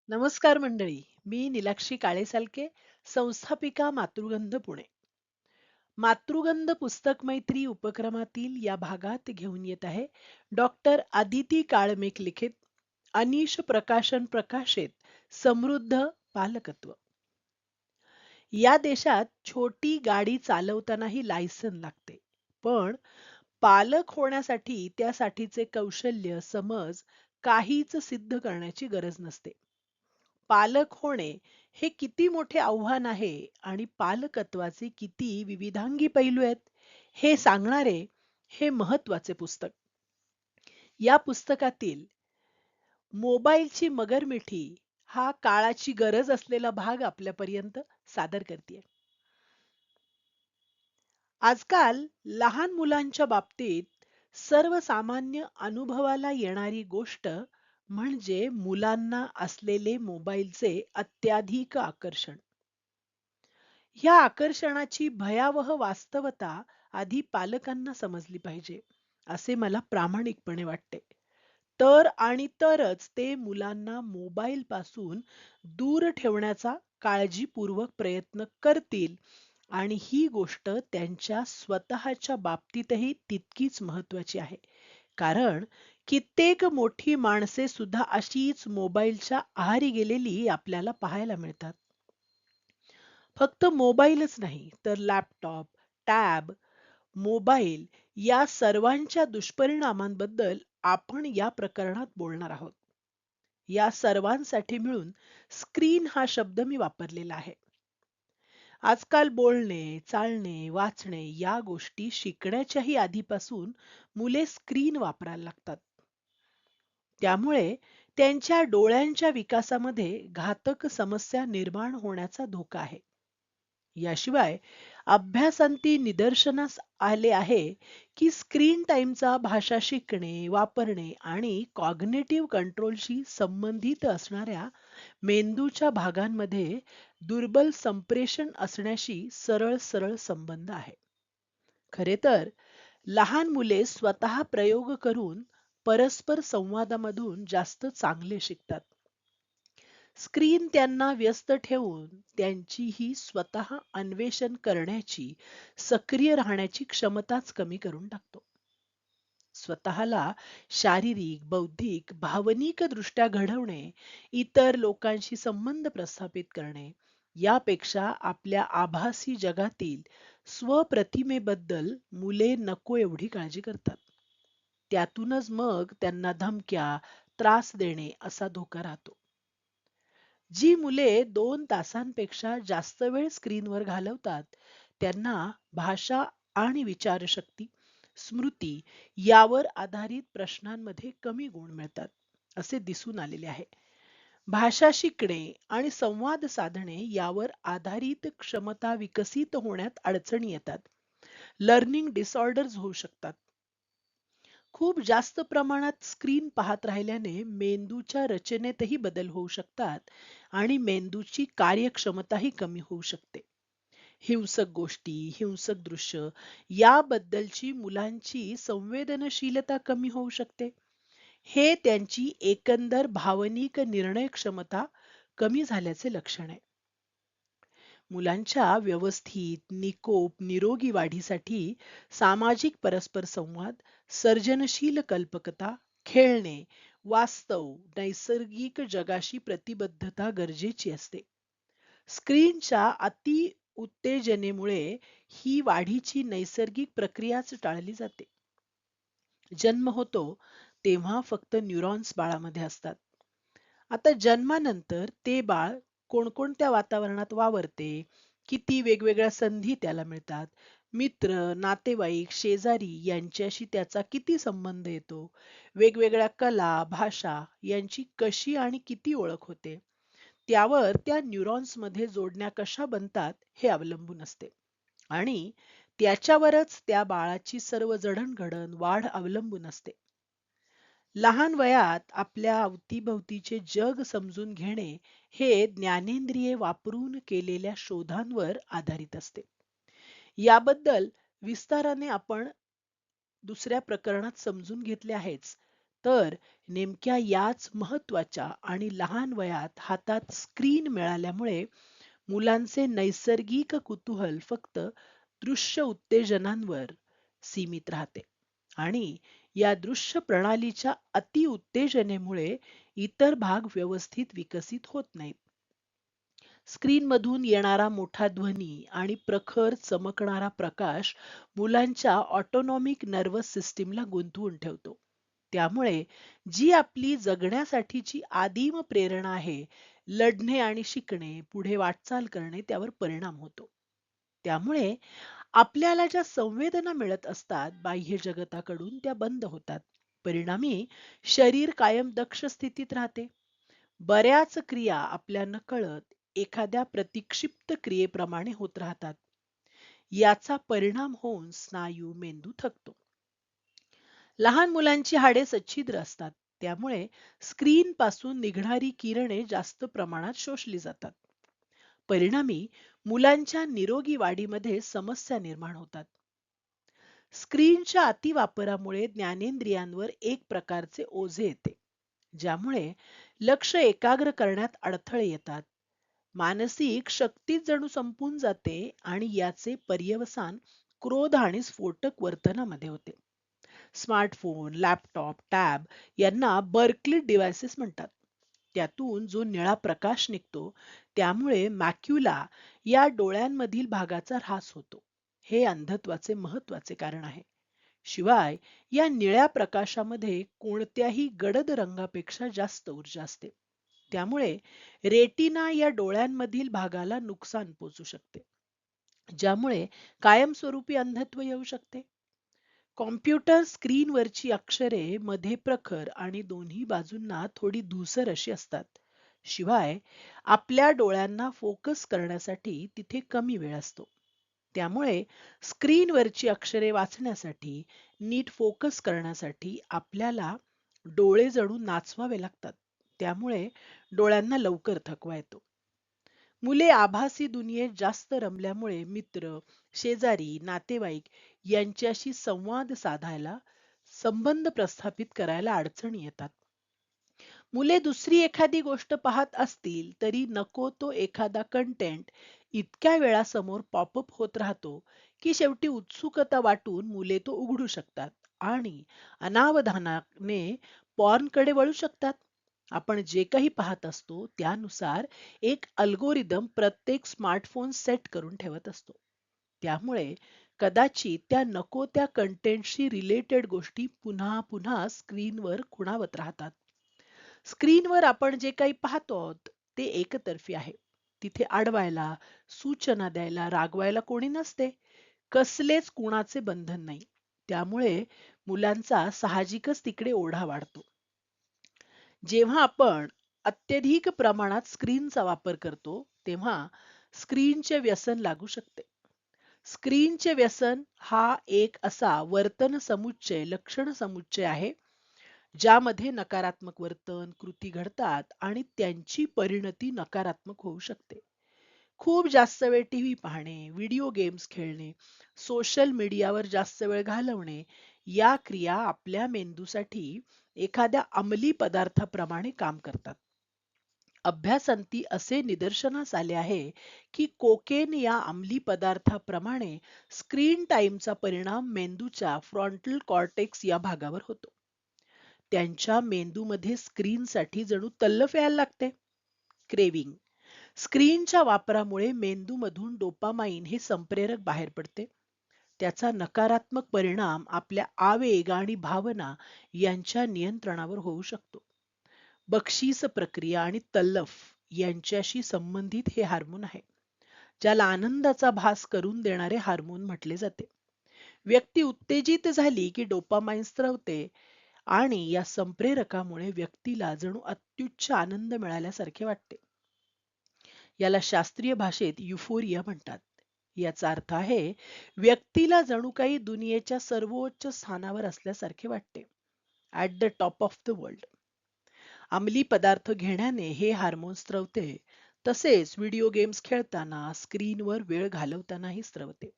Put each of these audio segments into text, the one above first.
नमस्कार मंडळी. मी निलाक्षी काळेसालके, संस्थापिका मातृगंध पुणे. मातृगंध पुस्तक मैत्री उपक्रमातील या भागात घेऊन येत आहे डॉक्टर आदिती काळमेघ लिखित अनिश प्रकाशन प्रकाशित समृद्ध पालकत्व. या देशात छोटी गाडी चालवतानाही लायसन लागते, पण पालक होण्यासाठी त्यासाठीचे कौशल्य समज काहीच सिद्ध करण्याची गरज नसते. पालक होणे हे किती मोठे आव्हान आहे आणि पालकत्वाचे किती विविधांगी पैलू आहेत हे सांगणारे हे महत्वाचे पुस्तक. या पुस्तकातील मोबाईलची मगरमिठी हा काळाची गरज असलेला भाग आपल्यापर्यंत सादर करते. आजकाल लहान मुलांच्या बाबतीत सर्वसामान्य अनुभवाला येणारी गोष्ट म्हणजे मुलांना असलेले मोबाईलचे अत्याधिक आकर्षण. ह्या आकर्षणाची भयावह वास्तवता आधी पालकांना समजली पाहिजे, असे मला प्रामाणिकपणे वाटते. तर आणि तरच ते मुलांना मोबाईल पासून दूर ठेवण्याचा काळजीपूर्वक प्रयत्न करतील आणि ही गोष्ट त्यांच्या स्वतःच्या बाबतीतही तितकीच महत्वाची आहे. कारण कित्येक मोठी माणसे सुद्धा अशीच मोबाईलच्या आहारी गेलेली आपल्याला पाहायला मिळतात. फक्त मोबाईलच नाही तर लॅपटॉप, टॅब, मोबाईल या सर्वांच्या दुष्परिणामांबद्दल आपण या प्रकरणात बोलणार आहोत. या सर्वांसाठी मिळून स्क्रीन हा शब्द मी वापरलेला आहे. आजकाल बोलणे, चालणे, वाचणे या गोष्टी शिकण्याच्याही आधीपासून मुले स्क्रीन वापरायला लागतात. त्यामुळे त्यांच्या डोळ्यांच्या विकासामध्ये घातक समस्या निर्माण होण्याचा धोका आहे. याशिवाय अभ्यासांती निदर्शनास आले आहे की स्क्रीन टाइमचा भाषा शिकणे, वापरणे आणि कॉग्निटिव्ह कंट्रोलशी संबंधित असणाऱ्या मेंदूच्या भागांमध्ये दुर्बल संप्रेषण असण्याशी सरळ सरळ संबंध आहे. खरे तर लहान मुले स्वतः प्रयोग करून परस्पर संवादामधून जास्त चांगले शिकतात. स्क्रीन त्यांना व्यस्त ठेवून त्यांची ही स्वतः अन्वेषण करण्याची, सक्रिय राहण्याची क्षमताच कमी करून टाकतो. स्वतःला शारीरिक, बौद्धिक, भावनिक दृष्ट्या घडवणे, इतर लोकांशी संबंध प्रस्थापित करणे, यापेक्षा आपल्या आभासी जगातील स्वप्रतिमेबद्दल मुले नको एवढी काळजी करतात. त्यातूनच मग त्यांना धमक्या, त्रास देणे असा धोका राहतो. जी मुले 2 तासांपेक्षा जास्त वेळ स्क्रीनवर घालवतात, त्यांना भाषा आणि विचारशक्ती, स्मृती यावर आधारित प्रश्नांमध्ये कमी गुण मिळतात, असे दिसून आलेले आहे. भाषा शिकणे आणि संवाद साधणे यावर आधारित क्षमता विकसित होण्यात अडचणी येतात. लर्निंग डिसऑर्डर्स होऊ शकतात. खूप जास्त प्रमाणात स्क्रीन पाहत राहिल्याने मेंदूच्या रचनेतही बदल होऊ शकतात आणि मेंदूची कार्यक्षमताही कमी होऊ शकते. हिंसक गोष्टी, हिंसक दृश्य याबद्दलची मुलांची संवेदनशीलता कमी होऊ शकते. हे त्यांची एकंदर भावनिक निर्णय क्षमता कमी झाल्याचे लक्षण आहे. मुलांच्या व्यवस्थित, निकोप, निरोगी वाढीसाठी सामाजिक परस्पर संवाद, सर्जनशील कल्पकता, खेळणे, वास्तव, नैसर्गिक जगाशी प्रतिबद्धता गरजेची असते. स्क्रीनच्या अति उत्तेजनेमुळे ही वाढीची नैसर्गिक प्रक्रियाच टाळली जाते. जन्म होतो तेव्हा फक्त न्यूरॉन्स बाळामध्ये असतात. आता जन्मानंतर ते बाळ कोणकोणत्या वातावरणात वावरते, किती वेगवेगळ्या संधी त्याला मिळतात, मित्र, नातेवाईक, शेजारी यांच्याशी त्याचा किती संबंध येतो, वेगवेगळ्या कला, भाषा यांची कशी आणि किती ओळख होते, त्यावर त्या न्यूरॉन्समध्ये जोडण्या कशा बनतात हे अवलंबून असते. आणि त्याच्यावरच त्या बाळाची सर्व जडणघडण, वाढ अवलंबून असते. लहान वयात आपल्या अवतीभवतीचे जग समजून घेणे हे ज्ञानेंद्रिये वापरून केलेल्या शोधांवर आधारित असते. याबद्दल विस्ताराने आपण दुसऱ्या प्रकरणात समजून घेतले आहेच. तर नेमक्या याच महत्वाच्या आणि लहान वयात हातात स्क्रीन मिळाल्यामुळे मुलांचे नैसर्गिक कुतूहल फक्त दृश्य उत्तेजनांवर सीमित राहते आणि या दृश्य प्रणालीच्या अति उत्तेजनेमुळे इतर भाग व्यवस्थित विकसित होत नाहीत. स्क्रीनमधून येणारा मोठा ध्वनी आणि प्रखर चमकणारा प्रकाश मुलांच्या ऑटोनॉमिक नर्वस सिस्टीमला गुंतवून ठेवतो. त्यामुळे जी आपली जगण्यासाठीची आदिम प्रेरणा आहे, लढणे आणि शिकणे, पुढे वाटचाल करणे, त्यावर परिणाम होतो. त्यामुळे आपल्याला ज्या संवेदना मिळत असतात बाह्य जगताकडून, त्या बंद होतात. परिणामी शरीर कायम दक्ष स्थितीत राहते. बऱ्याच क्रिया आपल्या नकळत एखाद्या प्रतिक्षिप्त क्रियेप्रमाणे होत राहतात. याचा परिणाम होऊन स्नायू, मेंदू थकतो. लहान मुलांची हाडे सच्छिद्र असतात. त्यामुळे स्क्रीन पासून निघणारी किरणे जास्त प्रमाणात शोषली जातात. परिणामी मुलांच्या निरोगी वाढीमध्ये समस्या निर्माण होतात. स्क्रीनच्या अतिवापरामुळे ज्ञानेंद्रियांवर एक प्रकारचे ओझे येते, ज्यामुळे लक्ष एकाग्र करण्यात अडथळे येतात. मानसिक शक्तीच जणू संपून जाते आणि याचे पर्यवसान क्रोध आणि स्फोटक वर्तनामध्ये होते. स्मार्टफोन, लॅपटॉप, टॅब यांना बर्कली डिव्हाइसेस म्हणतात. त्यातून जो निळा प्रकाश निघतो त्यामुळे मॅक्युला या डोळ्यांमधील भागाचा ऱ्हास होतो. हे अंधत्वाचे महत्वाचे कारण आहे. शिवाय या निळ्या प्रकाशामध्ये कोणत्याही गडद रंगापेक्षा जास्त ऊर्जा असते. त्यामुळे रेटिना या डोळ्यांमधील भागाला नुकसान पोचू शकते, ज्यामुळे कायमस्वरूपी अंधत्व येऊ शकते. कॉम्प्युटर स्क्रीनवरची अक्षरे मध्ये प्रखर आणि दोन्ही बाजूंना थोडी धूसर अशी असतात. शिवाय आपल्या डोळ्यांना फोकस करण्यासाठी तिथे कमी वेळ असतो. त्यामुळे स्क्रीनवरची अक्षरे वाचण्यासाठी, नीट फोकस करण्यासाठी आपल्याला डोळे जणू नाचवावे लागतात. त्यामुळे डोळ्यांना लवकर थकवा येतो. मुले आभासी दुनियेत जास्त रमल्यामुळे मित्र, शेजारी, नातेवाईक यांच्याशी संवाद साधायला, संबंध प्रस्थापित करायला अडचणी येतात. मुले दुसरी एखादी गोष्ट पाहत असतील तरी नको तो एखादा कंटेंट इतक्या वेळा समोर पॉपअप होत राहतो की शेवटी उत्सुकता वाटून मुले तो उघडू शकतात आणि अनावधानाने पॉर्नकडे वळू शकतात. आपण जे काही पाहत असतो त्यानुसार एक अल्गोरिदम प्रत्येक स्मार्टफोन सेट करून ठेवत असतो. त्यामुळे कदाचित त्या नको त्या कंटेंटशी रिलेटेड गोष्टी पुन्हा पुन्हा स्क्रीनवर खुणावत राहतात. स्क्रीनवर आपण जे काही पाहतो आहोत ते एकतर्फी आहे. तिथे अडवायला, सूचना द्यायला, रागवायला कोणी नसते. कसलेच कुणाचे बंधन नाही. त्यामुळे मुलांचा साहजिकच तिकडे ओढा वाढतो. जेव्हा आपण अत्यधिक प्रमाणात स्क्रीनचा वापर करतो, तेव्हा स्क्रीनचे व्यसन लागू शकते. स्क्रीनचे व्यसन हा एक असा वर्तन समुच्चय, लक्षण समुच्चय आहे, ज्यामध्ये नकारात्मक वर्तन, कृती घडतात आणि त्यांची परिणती नकारात्मक होऊ शकते. खूप जास्त वेळ टीव्ही पाहणे, व्हिडिओ गेम्स खेळणे, सोशल मीडियावर जास्त वेळ घालवणे या क्रिया आपल्या मेंदूसाठी एखाद्या अंमली पदार्थाप्रमाणे काम करतात. अभ्यासांती असे निदर्शनास आले आहे की कोकेन या अंमली पदार्थाप्रमाणे स्क्रीन टाइमचा परिणाम मेंदूच्या फ्रंटल कॉर्टेक्स या भागावर होतो. त्यांच्या मेंदूमध्ये स्क्रीनसाठी जणू तल्लफ यायला लागते. क्रेविंग. स्क्रीनच्या वापरामुळे मेंदूमधून डोपामाइन हे संप्रेरक बाहेर पडते. त्याचा नकारात्मक परिणाम आपल्या आवेग आणि भावना यांच्या नियंत्रणावर होऊ शकतो. बक्षीस प्रक्रिया आणि तल्लफ यांच्याशी संबंधित हे हार्मोन आहे, ज्याला आनंदाचा भास करून देणारे हार्मोन म्हटले जाते. व्यक्ती उत्तेजित झाली की डोपामाइन स्त्रवते आणि या संप्रेरकामुळे व्यक्तीला जणू अत्युच्च आनंद मिळाल्यासारखे वाटते. याला शास्त्रीय भाषेत युफोरिया म्हणतात. याचा अर्थ आहे व्यक्तीला जणू काही दुनियेच्या सर्वोच्च स्थानावर असल्यासारखे वाटते, at the top of the world. अंमली पदार्थ घेण्याने हे हार्मोन स्त्रवते. तसेच व्हिडिओ गेम्स खेळताना, स्क्रीनवर वेळ घालवतानाही स्त्रवते.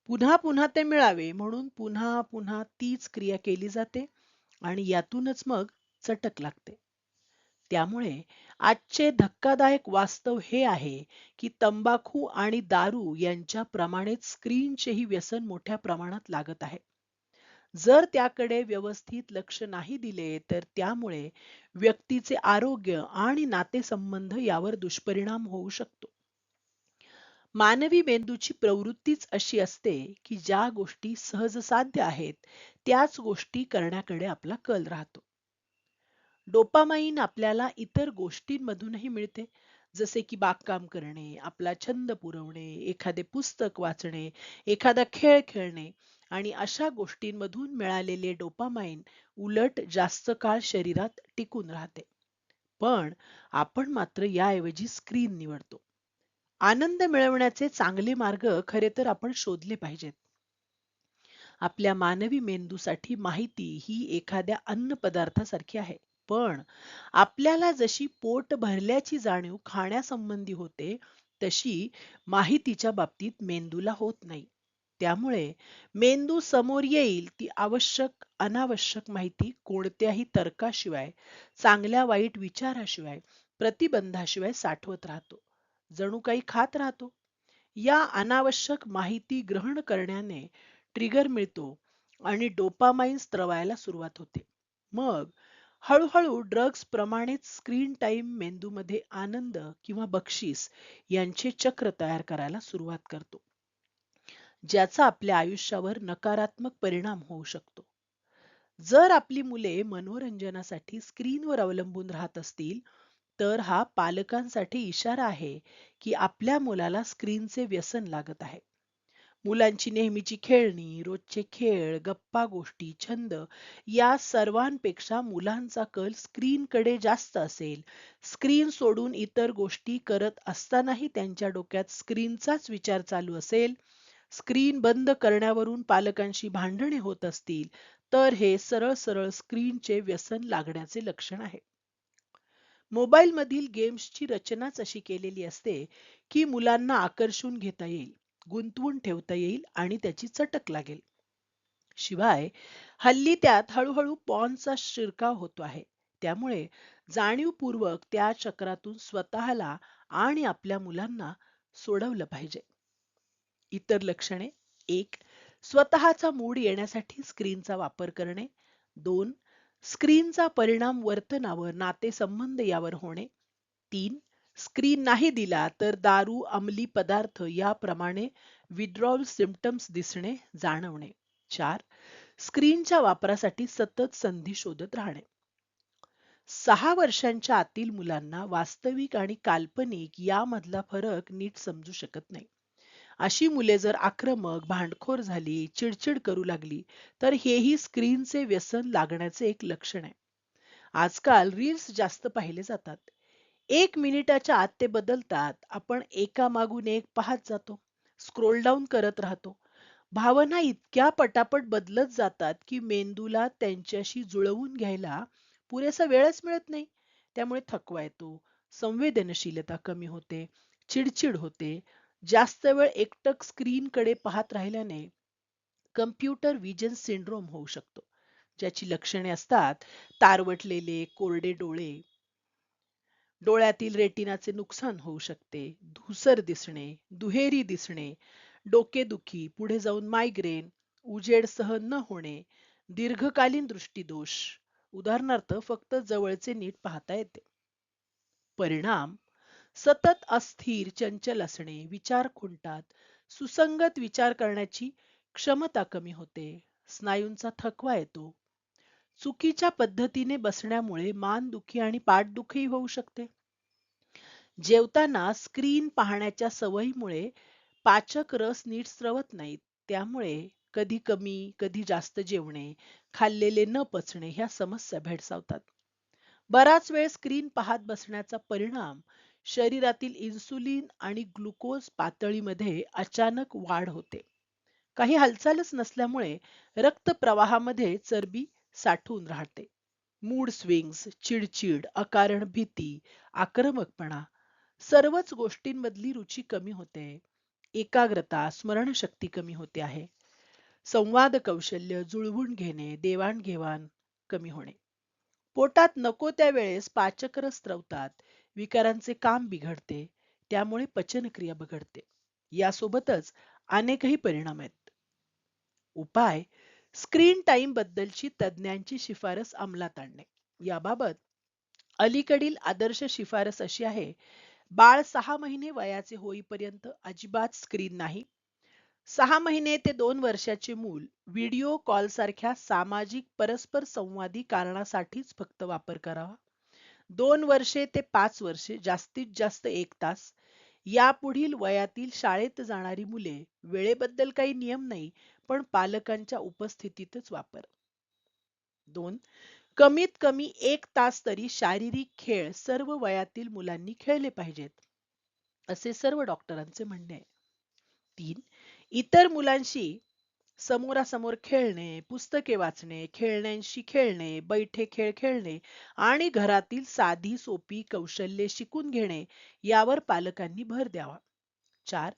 पुन्हा पुन्हा ते मिळावे म्हणून पुन्हा पुन्हा तीच क्रिया केली जाते आणि यातूनच मग चटक लागते. त्यामुळे आजचे धक्कादायक वास्तव हे आहे की तंबाखू आणि दारू यांच्याप्रमाणेच स्क्रीनचेही व्यसन मोठ्या प्रमाणात लागत आहे. जर त्याकडे व्यवस्थित लक्ष नाही दिले तर त्यामुळे व्यक्तीचे आरोग्य आणि नातेसंबंध यावर दुष्परिणाम होऊ शकतो. मानवी मेंदूची प्रवृत्तीच अशी असते की ज्या गोष्टी सहजसाध्य आहेत त्याच गोष्टी करण्याकडे आपला कल राहतो. डोपामाइन आपल्याला इतर गोष्टींमधूनही मिळते, जसे की बागकाम करणे, आपला छंद पुरवणे, एखादे पुस्तक वाचणे, एखादा खेळ खेळणे आणि अशा गोष्टींमधून मिळालेले डोपामाइन उलट जास्त काळ शरीरात टिकून राहते. पण आपण मात्र याऐवजी स्क्रीन निवडतो. आनंद मिळवण्याचे चांगले मार्ग खरे तर आपण शोधले पाहिजेत. आपल्या मानवी मेंदूसाठी माहिती ही एखाद्या अन्न पदार्थासारखी आहे. पण आपल्याला जशी पोट भरल्याची जाणीव खाण्यासंबंधी होते, तशी माहितीच्या बाबतीत मेंदूला होत नाही. त्यामुळे मेंदू समोर येईल ती आवश्यक, अनावश्यक माहिती कोणत्याही तर्काशिवाय, चांगल्या वाईट विचाराशिवाय, प्रतिबंधाशिवाय साठवत राहतो. जणू काही खात राहतो. या अनावश्यक माहिती ग्रहण करण्याने ट्रिगर मिळतो आणि डोपामाइन स्त्रवायला सुरुवात होते. मग हळूहळू ड्रग्ज प्रमाणेच स्क्रीन टाइम मेंदूमध्ये आनंद किंवा बक्षीस यांचे चक्र तयार करायला सुरुवात करतो, ज्याचा आपल्या आयुष्यावर नकारात्मक परिणाम होऊ शकतो. जर आपली मुले मनोरंजनासाठी स्क्रीनवर अवलंबून राहत असतील, तर हा पालकांसाठी इशारा आहे की आपल्या मुलाला स्क्रीनचे व्यसन लागत आहे. मुलांची नेहमीची खेळणी, रोजचे खेळ, गप्पा गोष्टी, छंद या सर्वांपेक्षा मुलांचा कल स्क्रीनकडे जास्त असेल, स्क्रीन सोडून इतर गोष्टी करत असतानाही त्यांच्या डोक्यात स्क्रीनचाच विचार चालू असेल, स्क्रीन बंद करण्यावरून पालकांशी भांडणे होत असतील, तर हे सरळ सरळ स्क्रीनचे व्यसन लागण्याचे लक्षण आहे. मोबाईल मधील गेम्सची रचनाच अशी केलेली असते की मुलांना आकर्षून घेता येईल, गुंतवून ठेवता येईल आणि त्याची चटक लागेल. शिवाय हल्ली त्यात हळूहळू पॉर्नचा शिरकाव होतो आहे. त्यामुळे जाणीवपूर्वक त्या चक्रातून स्वतःला आणि आपल्या मुलांना सोडवलं पाहिजे. इतर लक्षणे: 1. स्वतःचा मूड येण्यासाठी स्क्रीनचा वापर करणे. 2. स्क्रीनचा परिणाम वर्तनावर, नातेसंबंध यावर होणे. 3. स्क्रीन नाही दिला तर दारू, अंमली पदार्थ याप्रमाणे विड्रॉल सिम्पटम्स दिसणे, जाणवणे. 4. स्क्रीनच्या वापरासाठी सतत संधी शोधत राहणे. 6 वर्षांच्या आतील मुलांना वास्तविक आणि काल्पनिक यामधला फरक नीट समजू शकत नाही. अशी मुले जर आक्रमक, भांडखोर झाली, चिडचिड करू लागली, तर हेही स्क्रीनचे व्यसन लागण्याचे एक लक्षण आहे. आजकाल रील्स जास्त पाहिले जातात. 1 मिनिटाच्या आत ते बदलतात. आपण एकामागून एक पाहत जातो. स्क्रोल डाऊन करत राहतो. भावना इतक्या पटापट बदलत जातात की मेंदूला त्यांच्याशी जुळवून घ्यायला पुरेसा वेळच मिळत नाही. त्यामुळे थकवा येतो, संवेदनशीलता कमी होते, चिडचिड होते. जास्त वेळ एकटक स्क्रीनकडे पाहत राहिल्याने कम्प्युटर विजन सिंड्रोम होऊ शकतो, ज्याची लक्षणे असतात: तारवटलेले कोरडे डोळे, डोळ्यातील रेटिनाचे नुकसान होऊ शकते, धूसर दिसणे, दुहेरी दिसणे, डोकेदुखी, पुढे जाऊन मायग्रेन, उजेड सहन न होणे, दीर्घकालीन दृष्टीदोष, उदाहरणार्थ फक्त जवळचे नीट पाहता येते. परिणाम: सतत अस्थिर, चंचल असणे, विचार खुंटतात, सुसंगत विचार करण्याची क्षमता कमी होते, स्नायूंचा थकवा येतो, चुकीच्या पद्धतीने बसण्यामुळे मानदुखी आणि पाठदुखी होऊ शकते. जेवताना स्क्रीन पाहण्याच्या सवयीमुळे पाचक रस नीट स्रवत नाहीत. त्यामुळे कधी कमी, कधी जास्त जेवणे, खाल्लेले न पचणे ह्या समस्या भेडसावतात. बराच वेळ स्क्रीन पाहत बसण्याचा परिणाम शरीरातील इन्सुलिन आणि ग्लुकोज पातळीमध्ये अचानक वाढ होते. काही हालचालच नसल्यामुळे रक्तप्रवाहामध्ये चरबी साठून राहते. मूड स्विंग्स, चिडचिड, अकारण भीती, आक्रमकपणा, सर्वच गोष्टींमधली रुची कमी होते. एकाग्रता, स्मरणशक्ती कमी होते आहे. संवाद कौशल्य, जुळवून घेणे, देवाणघेवाण कमी होणे. पोटात नको त्या वेळेस पाचक स्त्रवतात, विकारांचे काम बिघडते, त्यामुळे पचनक्रिया बिघडते. यासोबतच अनेकही परिणाम आहेत. उपाय: स्क्रीन टाइम बद्दलची तज्ञांची शिफारस अंमलात आणणे. याबाबत अलीकडील आदर्श शिफारस अशी आहे: बाळ 6 महिने वयाचे होईपर्यंत अजिबात स्क्रीन नाही. 6 महिने ते 2 वर्षाचे मूल व्हिडिओ कॉल सारख्या सामाजिक परस्पर संवादी कारणासाठीच फक्त वापर करावा. 2 वर्षे ते 5 वर्षे जास्तीत जास्त 1 तास. यापुढील वयातील शाळेत जाणारी मुले वेळेबद्दल काही नियम नाही, पण पालकांच्या उपस्थितीतच वापर. 2. कमीत कमी 1 तास तरी शारीरिक खेळ सर्व वयातील मुलांनी खेळले पाहिजेत, असे सर्व डॉक्टरांचे म्हणणे आहे. 3. इतर मुलांशी समोरासमोर खेळणे, पुस्तके वाचणे, खेळण्यांशी खेळणे, बैठे खेळ खेळणे आणि घरातील साधी सोपी कौशल्ये शिकून घेणे यावर पालकांनी भर द्यावा. 4.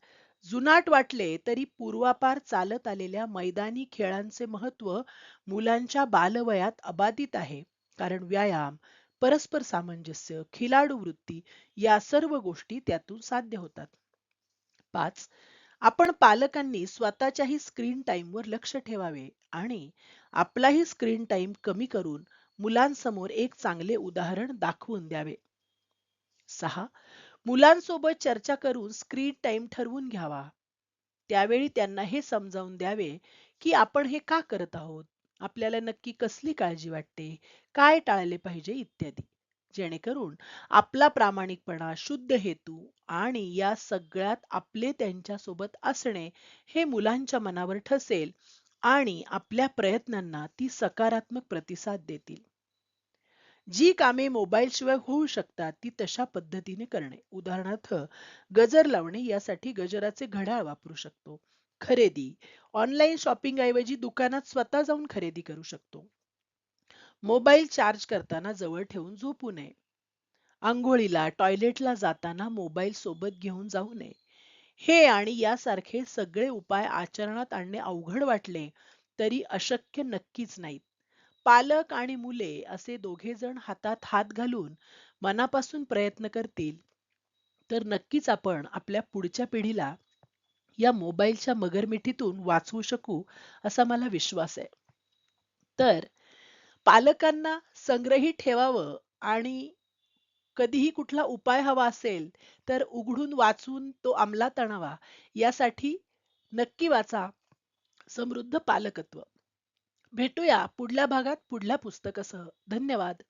जुनाट वाटले तरी पूर्वापार चालत आलेल्या मैदानी खेळांचे महत्त्व मुलांच्या बालवयात अबाधित आहे, कारण व्यायाम, परस्पर सामंजस्य, खिलाडू वृत्ती या सर्व गोष्टी त्यातून साध्य होतात. 5. आपण पालकांनी स्वतःच्याही स्क्रीन टाइमवर लक्ष ठेवावे आणि आपलाही स्क्रीन टाइम कमी करून मुलांसमोर एक चांगले उदाहरण दाखवून द्यावे. 6. मुलांसोबत चर्चा करून स्क्रीन टाइम ठरवून घ्यावा. त्यावेळी त्यांना हे समजावून द्यावे की आपण हे का करत आहोत, आपल्याला नक्की कसली काळजी वाटते, काय टाळले पाहिजे इत्यादी. जेणेकरून आपला प्रामाणिकपणा, शुद्ध हेतू आणि या सगळ्यात आपले त्यांच्यासोबत असणे हे मुलांच्या मनावर ठसेल आणि आपल्या प्रयत्नांना ती सकारात्मक प्रतिसाद देतील. जी कामे मोबाईल शिवाय होऊ शकतात ती तशा पद्धतीने करणे. उदाहरणार्थ, गजर लावणे यासाठी गजराचे घड्याळ वापरू शकतो. खरेदी: ऑनलाईन शॉपिंग ऐवजी दुकानात स्वतः जाऊन खरेदी करू शकतो. मोबाईल चार्ज करताना जवळ ठेवून झोपू नये. अंघोळीला, टॉयलेटला जाताना मोबाईल सोबत घेऊन जाऊ नये. हे आणि यासारखे सगळे उपाय आचरणात आणणे अवघड वाटले तरी अशक्य नक्कीच नाहीत. पालक आणि मुले असे दोघे जण हातात हात घालून मनापासून प्रयत्न करतील तर नक्कीच आपण आपल्या पुढच्या पिढीला या मोबाईलच्या मगरमिठीतून वाचवू शकू, असा मला विश्वास आहे. तर पालकांना संग्रही ठेवावं आणि कधीही कुठला उपाय हवा असेल तर उघडून वाचून तो अंमलात आणावा. यासाठी नक्की वाचा समृद्ध पालकत्व. भेटूया पुढल्या भागात पुढल्या पुस्तकासह. धन्यवाद.